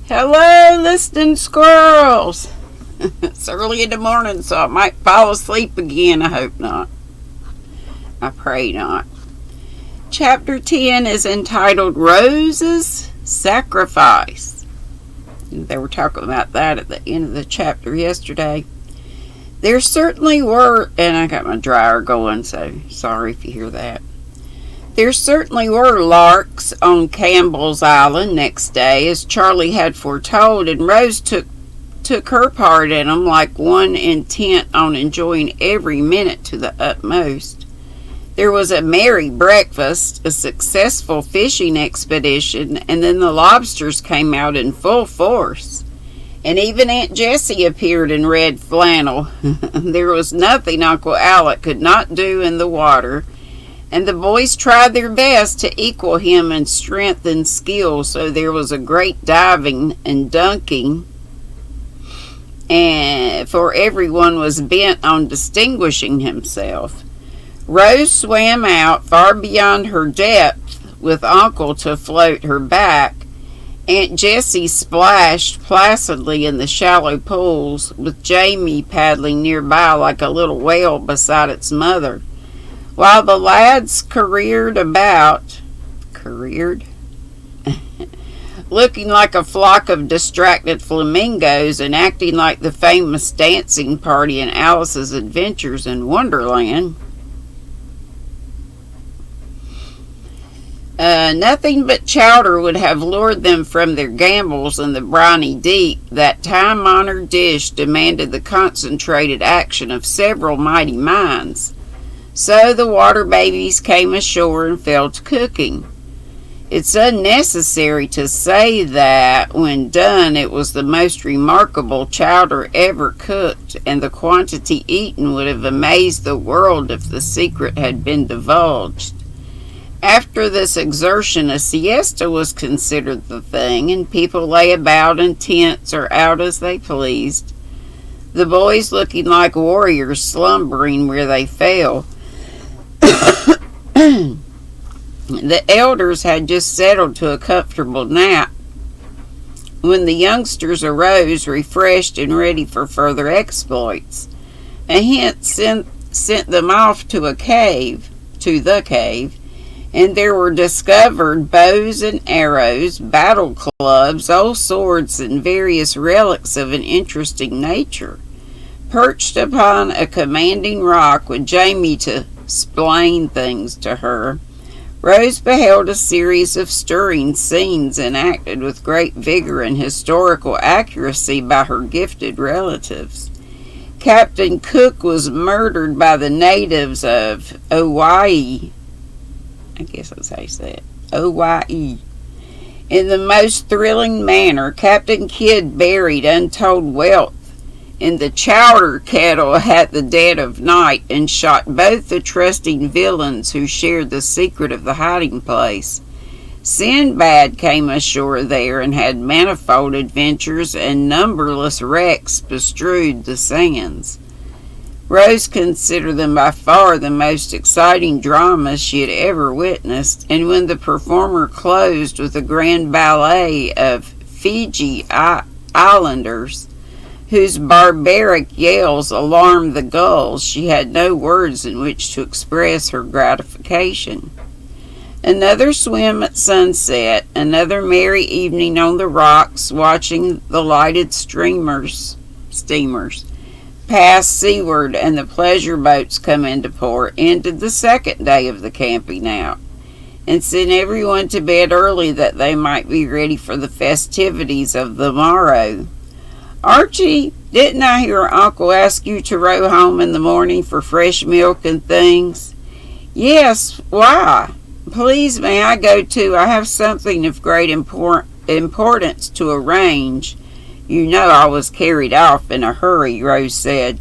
Hello, listening squirrels. It's early in the morning, so I might fall asleep again. I hope not. I pray not. Chapter 10 is entitled Rose's Sacrifice. They were talking about that at the end of the chapter yesterday. There certainly were, and I got my dryer going, so sorry if you hear that. There certainly were larks on Campbell's Island next day, as Charlie had foretold, and Rose took her part in them like one intent on enjoying every minute to the utmost. There was a merry breakfast, a successful fishing expedition, and then the lobsters came out in full force. And even Aunt Jessie appeared in red flannel. There was nothing Uncle Alec could not do in the water, and the boys tried their best to equal him in strength and skill, so there was a great diving and dunking, for everyone was bent on distinguishing himself. Rose swam out far beyond her depth with Uncle to float her back. Aunt Jessie splashed placidly in the shallow pools, with Jamie paddling nearby like a little whale beside its mother, while the lads careered about, looking like a flock of distracted flamingos and acting like the famous dancing party in Alice's Adventures in Wonderland. Nothing but chowder would have lured them from their gambols in the briny deep. That time-honored dish demanded the concentrated action of several mighty minds. So the water babies came ashore and fell to cooking. It's unnecessary to say that, when done, it was the most remarkable chowder ever cooked, and the quantity eaten would have amazed the world if the secret had been divulged. After this exertion, a siesta was considered the thing, and people lay about in tents or out as they pleased, the boys looking like warriors slumbering where they fell. The elders had just settled to a comfortable nap when the youngsters arose, refreshed and ready for further exploits. A hint sent them off to the cave, and there were discovered bows and arrows, battle clubs, old swords, and various relics of an interesting nature. Perched upon a commanding rock with Jamie to explain things to her, Rose beheld a series of stirring scenes enacted with great vigor and historical accuracy by her gifted relatives. Captain Cook was murdered by the natives of Hawaii. I guess that's how you say it. Hawaii. In the most thrilling manner. Captain Kidd buried untold wealth in the chowder kettle at the dead of night, and shot both the trusting villains who shared the secret of the hiding place. Sinbad came ashore there and had manifold adventures, and numberless wrecks bestrewed the sands. Rose considered them by far the most exciting dramas she had ever witnessed, and when the performer closed with a grand ballet of Fiji Islanders, whose barbaric yells alarmed the gulls, she had no words in which to express her gratification. Another swim at sunset, another merry evening on the rocks, watching the lighted steamers pass seaward and the pleasure boats come into port, ended the second day of the camping out, and sent everyone to bed early that they might be ready for the festivities of the morrow. Archie, didn't I hear Uncle ask you to row home in the morning for fresh milk and things? Yes, why? Please may I go too? I have something of great importance to arrange. You know I was carried off in a hurry, Rose said,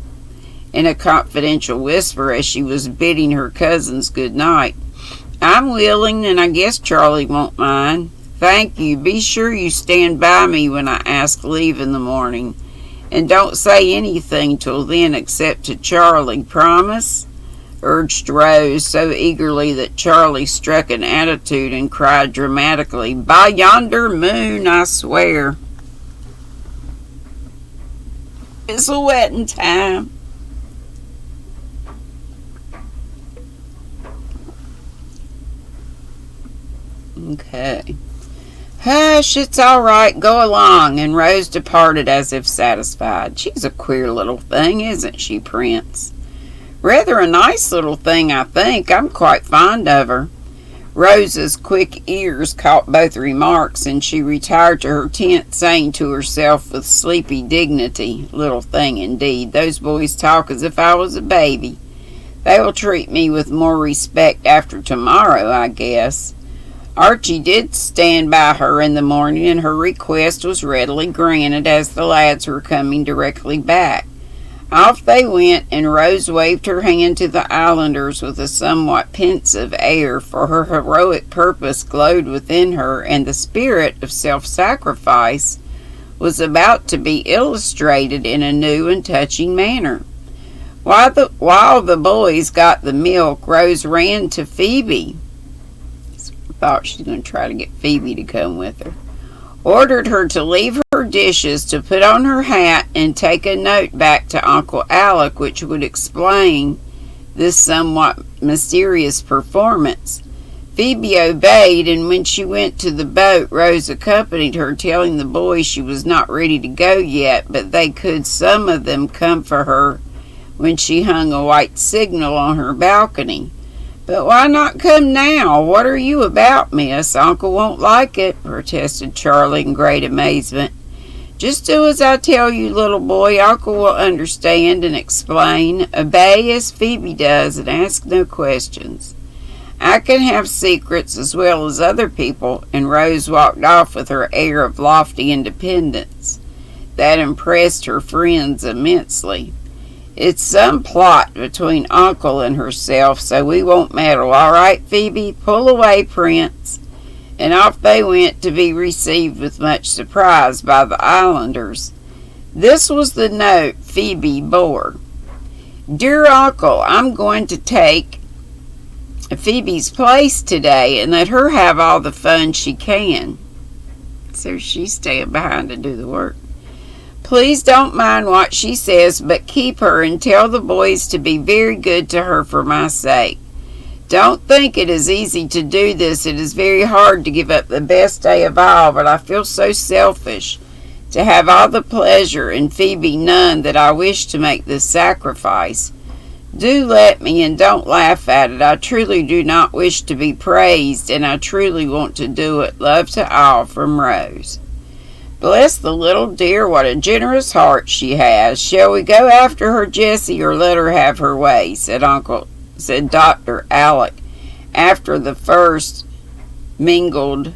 in a confidential whisper as she was bidding her cousins good night. I'm willing, and I guess Charlie won't mind. Thank you. Be sure you stand by me when I ask leave in the morning. And don't say anything till then except to Charlie. Promise? Urged Rose so eagerly that Charlie struck an attitude and cried dramatically, By yonder moon, I swear. It's a wedding time. Okay. Hush, it's all right. Go along. And Rose departed as if satisfied. She's a queer little thing, isn't she, Prince? Rather a nice little thing, I think. I'm quite fond of her. Rose's quick ears caught both remarks, and she retired to her tent, saying to herself with sleepy dignity, "Little thing indeed. Those boys talk as if I was a baby. They will treat me with more respect after tomorrow, I guess." Archie did stand by her in the morning, and her request was readily granted as the lads were coming directly back. Off they went, and Rose waved her hand to the islanders with a somewhat pensive air, for her heroic purpose glowed within her, and the spirit of self-sacrifice was about to be illustrated in a new and touching manner. While the boys got the milk, Rose ran to Phoebe. Thought she was going to try to get Phoebe to come with her. Ordered her to leave her dishes, to put on her hat, and take a note back to Uncle Alec which would explain this somewhat mysterious performance. Phoebe obeyed, and when she went to the boat, Rose accompanied her, telling the boys she was not ready to go yet, but they could some of them come for her when she hung a white signal on her balcony. "But why not come now? What are you about, miss? Uncle won't like it," protested Charlie in great amazement. "Just do as I tell you, little boy. Uncle will understand and explain. Obey as Phoebe does and ask no questions. I can have secrets as well as other people," and Rose walked off with her air of lofty independence. That impressed her friends immensely. "It's some plot between Uncle and herself, so we won't meddle. All right, Phoebe? Pull away, Prince." And off they went, to be received with much surprise by the islanders. This was the note Phoebe bore. "Dear Uncle, I'm going to take Phoebe's place today and let her have all the fun she can." So she's staying behind to do the work. "Please don't mind what she says, but keep her, and tell the boys to be very good to her for my sake. Don't think it is easy to do this. It is very hard to give up the best day of all, but I feel so selfish to have all the pleasure and Phoebe none that I wish to make this sacrifice. Do let me, and don't laugh at it. I truly do not wish to be praised, and I truly want to do it. Love to all, from Rose." "Bless the little dear, what a generous heart she has. Shall we go after her, Jessie, or let her have her way?" said Dr. Alec, after the first mingled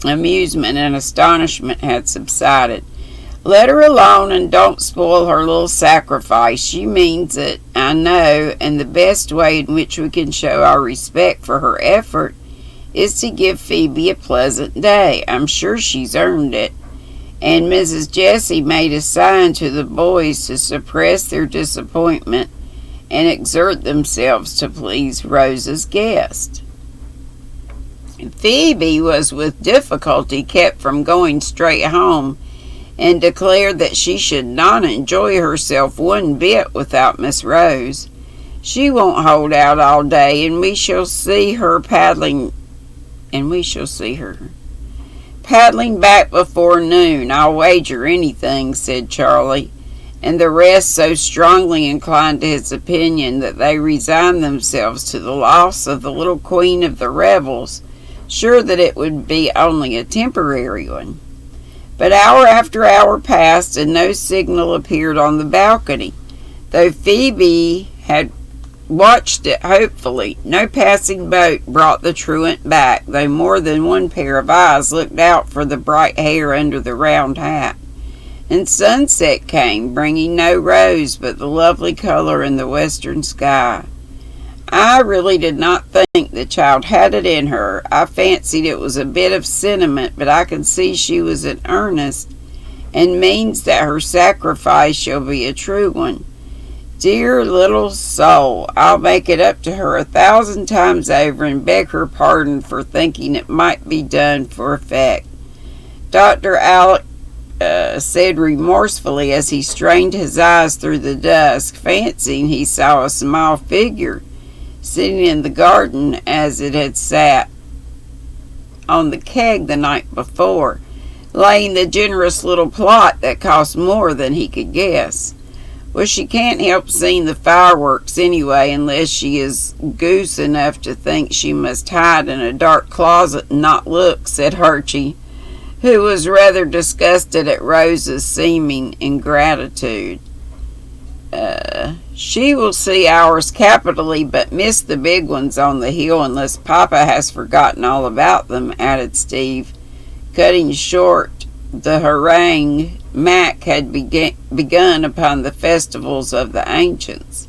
amusement and astonishment had subsided. "Let her alone, and don't spoil her little sacrifice. She means it, I know, and the best way in which we can show our respect for her effort is to give Phoebe a pleasant day. I'm sure she's earned it." And Mrs. Jessie made a sign to the boys to suppress their disappointment and exert themselves to please Rose's guest. Phoebe was with difficulty kept from going straight home, and declared that she should not enjoy herself one bit without Miss Rose. "She won't hold out all day, and we shall see her paddling back before noon. I'll wager anything," said Charlie, and the rest so strongly inclined to his opinion that they resigned themselves to the loss of the little queen of the revels, sure that it would be only a temporary one. But hour after hour passed, and no signal appeared on the balcony, though Phoebe had watched it hopefully. No passing boat brought the truant back, though more than one pair of eyes looked out for the bright hair under the round hat. And sunset came, bringing no Rose, but the lovely color in the western sky. I really did not think the child had it in her. I fancied it was a bit of sentiment, but I can see she was in earnest, and means that her sacrifice shall be a true one. Dear little soul, I'll make it up to her 1,000 times over, and beg her pardon for thinking it might be done for effect. Dr. Alec said remorsefully as he strained his eyes through the dusk, fancying he saw a small figure sitting in the garden as it had sat on the keg the night before, laying the generous little plot that cost more than he could guess. Well, she can't help seeing the fireworks anyway, unless she is goose enough to think she must hide in a dark closet and not look, said Hershey, who was rather disgusted at Rose's seeming ingratitude. She will see ours capitally, but miss the big ones on the hill unless Papa has forgotten all about them, added Steve, cutting short the harangue Mac had begun upon the festivals of the ancients.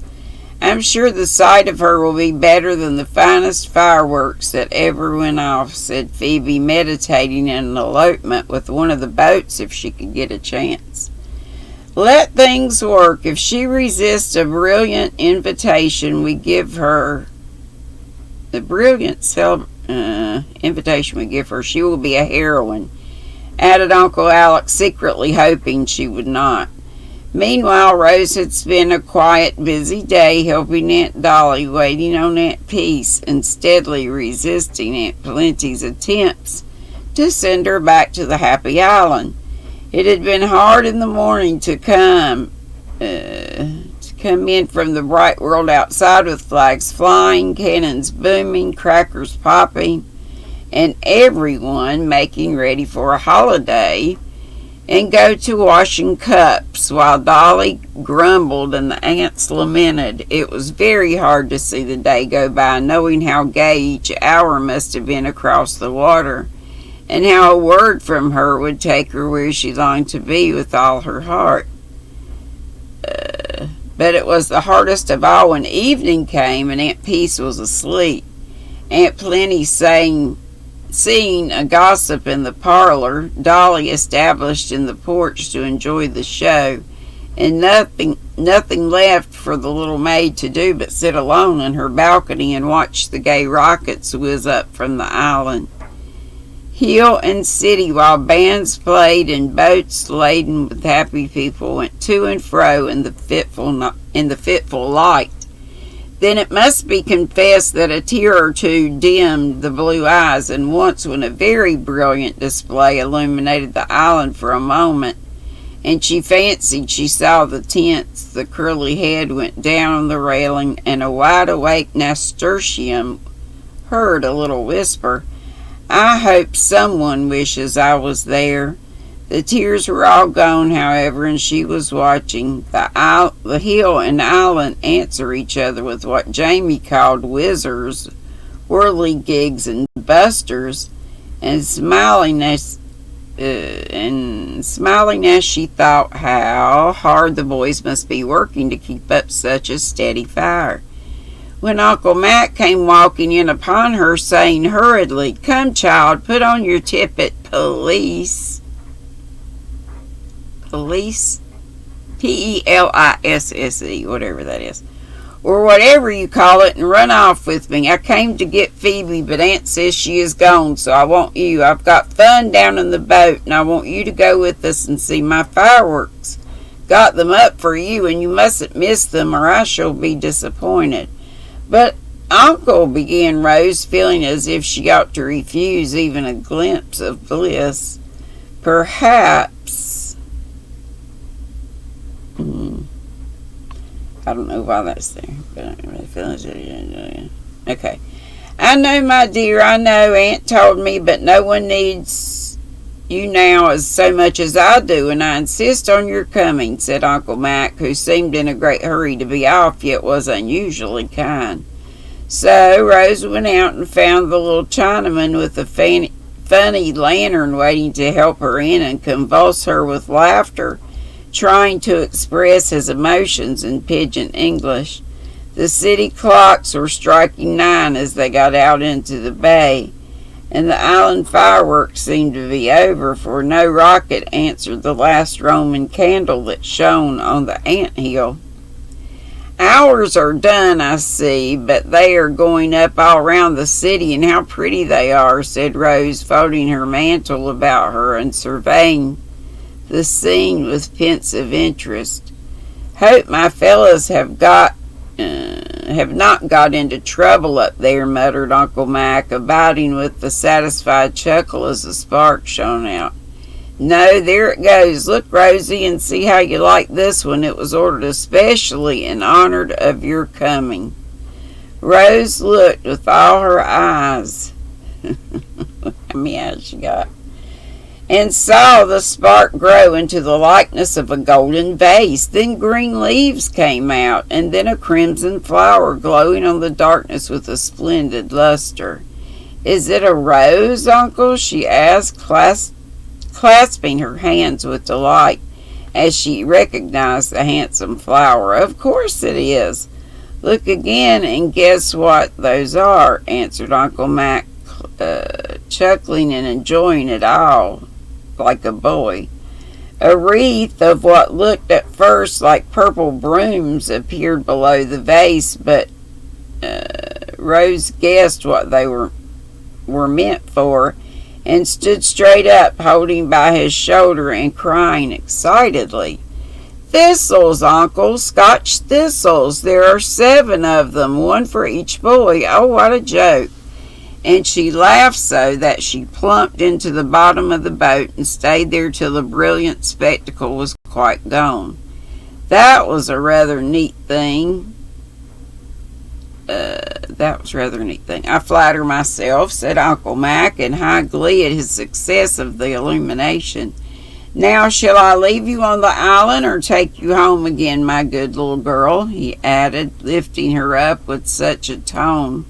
I'm sure the sight of her will be better than the finest fireworks that ever went off, said Phoebe, meditating an elopement with one of the boats if she could get a chance. Let things work. If she resists a brilliant invitation we give her, invitation we give her, she will be a heroine, added Uncle Alex, secretly hoping she would not. Meanwhile, Rose had spent a quiet, busy day helping Aunt Dolly, waiting on Aunt Peace, and steadily resisting Aunt Plenty's attempts to send her back to the Happy Island. It had been hard in the morning to come in from the bright world outside with flags flying, cannons booming, crackers popping, and everyone making ready for a holiday, and go to washing cups while Dolly grumbled and the aunts lamented. It was very hard to see the day go by, knowing how gay each hour must have been across the water, and how a word from her would take her where she longed to be with all her heart. But it was the hardest of all when evening came and Aunt Peace was asleep. Aunt Plenty seeing a gossip in the parlor, Dolly established in the porch to enjoy the show, and nothing left for the little maid to do but sit alone in her balcony and watch the gay rockets whiz up from the island, hill and city, while bands played and boats laden with happy people went to and fro in the fitful light. Then it must be confessed that a tear or two dimmed the blue eyes, and once when a very brilliant display illuminated the island for a moment, and she fancied she saw the tents, the curly head went down on the railing, and a wide-awake nasturtium heard a little whisper, I hope someone wishes I was there. The tears were all gone, however, and she was watching the hill and island answer each other with what Jamie called whizzers, whirligigs, and busters, and smiling as she thought how hard the boys must be working to keep up such a steady fire, when Uncle Mac came walking in upon her, saying hurriedly, Come, child, put on your tippet, police. Police? P-E-L-I-S-S-E, whatever that is. Or whatever you call it, and run off with me. I came to get Phoebe, but Aunt says she is gone, so I want you. I've got fun down in the boat, and I want you to go with us and see my fireworks. Got them up for you, and you mustn't miss them, or I shall be disappointed. But, Uncle, began Rose, feeling as if she ought to refuse even a glimpse of bliss. Perhaps. I don't know why that's there, but I don't really feel it. Okay. I know, my dear, I know. Aunt told me, but no one needs you now as so much as I do, and I insist on your coming, said Uncle Mac, who seemed in a great hurry to be off, yet was unusually kind. So Rose went out and found the little Chinaman with a funny lantern waiting to help her in and convulse her with laughter, trying to express his emotions in pidgin English. The city clocks were striking 9 as they got out into the bay, and the island fireworks seemed to be over, for no rocket answered the last Roman candle that shone on the anthill. Ours are done, I see, but they are going up all round the city, and how pretty they are, said Rose, folding her mantle about her and surveying the scene with pensive interest. "Hope my fellows have not got into trouble up there," muttered Uncle Mac, abiding with the satisfied chuckle as the spark shone out. "No, there it goes. Look, Rosie, and see how you like this one. It was ordered especially in honor of your coming." Rose looked with all her eyes. How many eyes she got? And saw the spark grow into the likeness of a golden vase. Then green leaves came out, and then a crimson flower glowing on the darkness with a splendid luster. "Is it a rose, Uncle?" she asked, clasping her hands with delight as she recognized the handsome flower. "Of course it is. Look again and guess what those are," answered Uncle Mac, chuckling and enjoying it all like a boy. A wreath of what looked at first like purple brooms appeared below the vase, but Rose guessed what they were meant for, and stood straight up, holding by his shoulder and crying excitedly. "Thistles, Uncle, Scotch thistles. There are 7 of them, one for each boy. Oh, what a joke!" And she laughed so that she plumped into the bottom of the boat and stayed there till the brilliant spectacle was quite gone. That was rather neat thing. "I flatter myself," said Uncle Mac, in high glee at his success of the illumination. "Now, shall I leave you on the island or take you home again, my good little girl?" he added, lifting her up with such a tone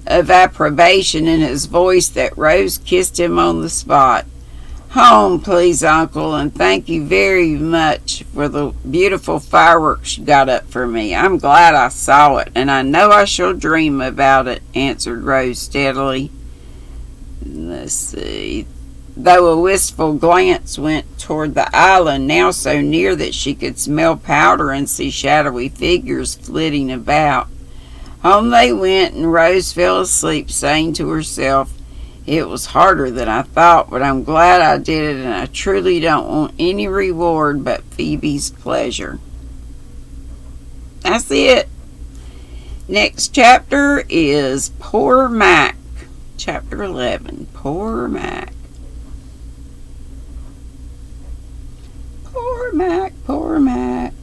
of approbation in his voice that Rose kissed him on the spot. "Home, please, Uncle, and thank you very much for the beautiful fireworks you got up for me. I'm glad I saw it, and I know I shall dream about it," answered Rose steadily. Let's see. Though a wistful glance went toward the island, now so near that she could smell powder and see shadowy figures flitting about. Home they went, and Rose fell asleep, saying to herself, "It was harder than I thought, but I'm glad I did it, and I truly don't want any reward but Phoebe's pleasure." That's it. Next chapter is Poor Mac. Chapter 11. Poor Mac. Poor Mac, poor Mac.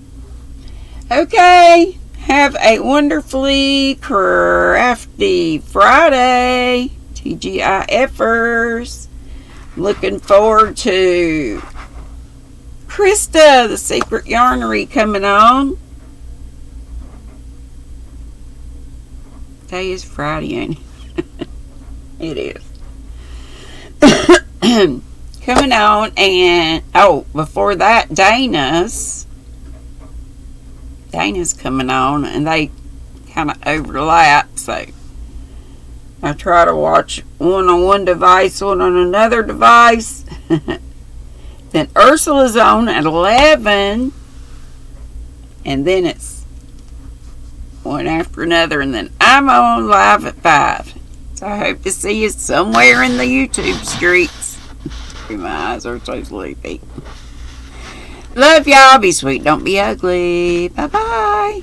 Okay. Have a wonderfully crafty Friday, TGIFers. Looking forward to Krista, the Secret Yarnery, coming on. Today is Friday, ain't it? It is. Coming on, and before that, Dana's coming on, and they kind of overlap, so I try to watch one on one device, one on another device. Then Ursula's on at 11, and then it's one after another, and then I'm on live at 5. So I hope to see you somewhere in the YouTube streets. My eyes are so sleepy. Love y'all. Be sweet, don't be ugly. Bye-bye.